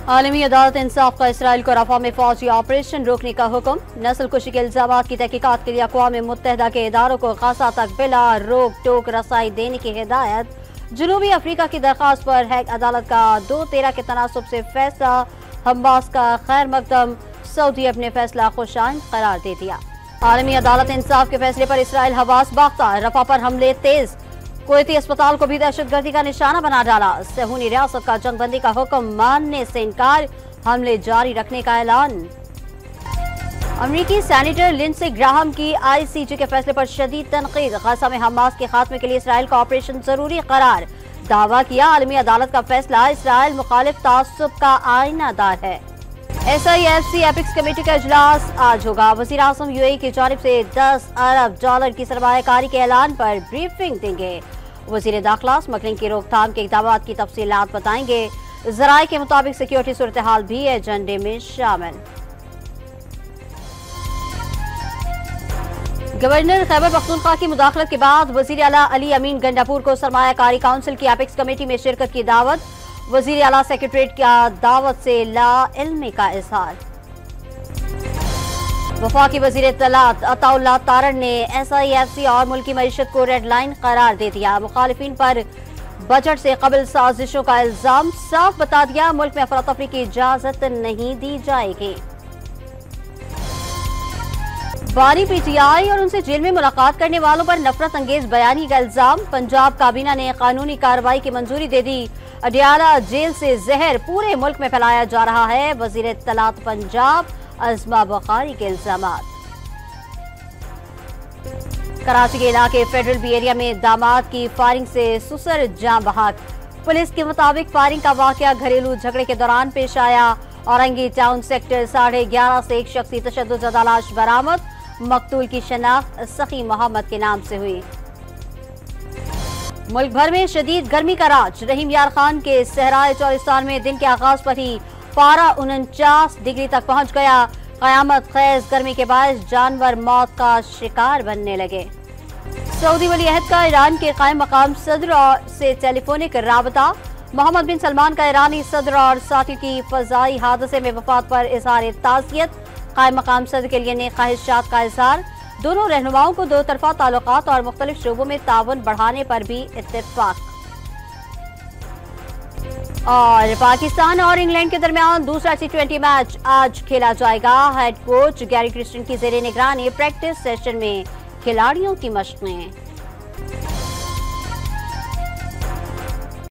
आलमी अदालत इंसाफ का इसराइल को रफा में फौजी ऑपरेशन रोकने का हुक्म। नस्ल कुशी के इल्जामात की तहकीकात के लिए अक़वाम मुत्तहिदा के इदारों को गाज़ा तक बिला रोक टोक रसाई देने की हिदायत। जनूबी अफ्रीका की दरख्वास्त पर हैग अदालत का 2-13 के तनासुब से फैसला। हमास का खैर मकदम, सऊदी अपने फैसला खुशाइन करार दे दिया। आलमी अदालत इंसाफ के फैसले पर इसराइल हवास बाख्ता, रफा पर हमले तेज। कुवैती अस्पताल को भी दहशतगर्दी का निशाना बना डाला। सहूनी रियासत का जंगबंदी का हुक्म मानने से इनकार, हमले जारी रखने का ऐलान। अमरीकी सेनेटर लिंडसे ग्राहम की ICJ के फैसले पर शदीद तनकीद। गाज़ा में हमास के खात्मे के लिए इसराइल का ऑपरेशन जरूरी करार। दावा किया आलमी अदालत का फैसला इसराइल मुखालिफ तासुब का आईनादार है। SIFC एपिक्स कमेटी का इजलास आज होगा। वज़ीर आज़म UAE की जानिब से $10 अरब की सरमायाकारी के ऐलान पर ब्रीफिंग देंगे। वज़ीर दाखिला स्मगलिंग की रोकथाम के इक़दामात की तफसीलात बताएंगे। ज़राए के मुताबिक सिक्योरिटी सूरत हाल भी एजेंडे में शामिल। गवर्नर खैबर पख्तूनख्वा की मुदाखलत के बाद वज़ीर आला अली अमीन गंडापुर को सरमायाकारी काउंसिल की एपिक्स कमेटी में शिरकत की दावत। वज़ीर आला सेक्रेटरीट की दावत से ला इल्मी का इजहार। वफाकी वज़ीर इत्तलात अताउल्लाह तारण ने SIFC और मुल्की मईशत को रेड लाइन करार दे दिया। मुखालिफिन पर बजट से कबल साजिशों का इल्जाम, साफ बता दिया मुल्क में अफरा-तफरी की इजाजत नहीं दी जाएगी। बानी PTI और उनसे जेल में मुलाकात करने वालों पर नफरत अंगेज बयानी का इल्जाम। पंजाब काबीना ने कानूनी कार्रवाई की मंजूरी दे दी। अडियाला जेल से जहर पूरे मुल्क में फैलाया जा रहा है। वज़ीर इत्तलात पंजाब अज़मा बुखारी के इल्जामात। कराची के इलाके फेडरल बी एरिया में दामाद की फायरिंग से सुसर जाँ बहक। पुलिस के मुताबिक फायरिंग का वाकया घरेलू झगड़े के दौरान पेश आया। औरंगी टाउन सेक्टर 11:30 से एक शख्सी तशद्दुद लाश बरामद। मकतूल की शनाख्त सखी मोहम्मद के नाम से हुई। मुल्क भर में शदीद गर्मी का राज। रहीम यार खान के सहराए चौलिस्तान में दिन के आगाज पर ही पारा 49 डिग्री तक पहुंच गया। कयामत खेज गर्मी के बायस जानवर मौत का शिकार बनने लगे। सऊदी वली अहद का ईरान के कायम मकाम सदर से टेलीफोनिक राबता। मोहम्मद बिन सलमान का ईरानी सदर और साथी की फजाई हादसे में वफात पर इजहार ताज़ियत। कायम मकाम सदर के लिए नेक ख्वाहिशात का इजहार। दोनों रहनुमाओं को दो तरफा ताल्लुकात और मुख्तलिफ शोबों में ताउन बढ़ाने पर भी इत्तेफाक। और पाकिस्तान और इंग्लैंड के दरमियान दूसरा T20 मैच आज खेला जाएगा। हेड कोच गैरी क्रिस्टन की ज़ेरे निगरानी प्रैक्टिस सेशन में खिलाड़ियों की मशक़ें।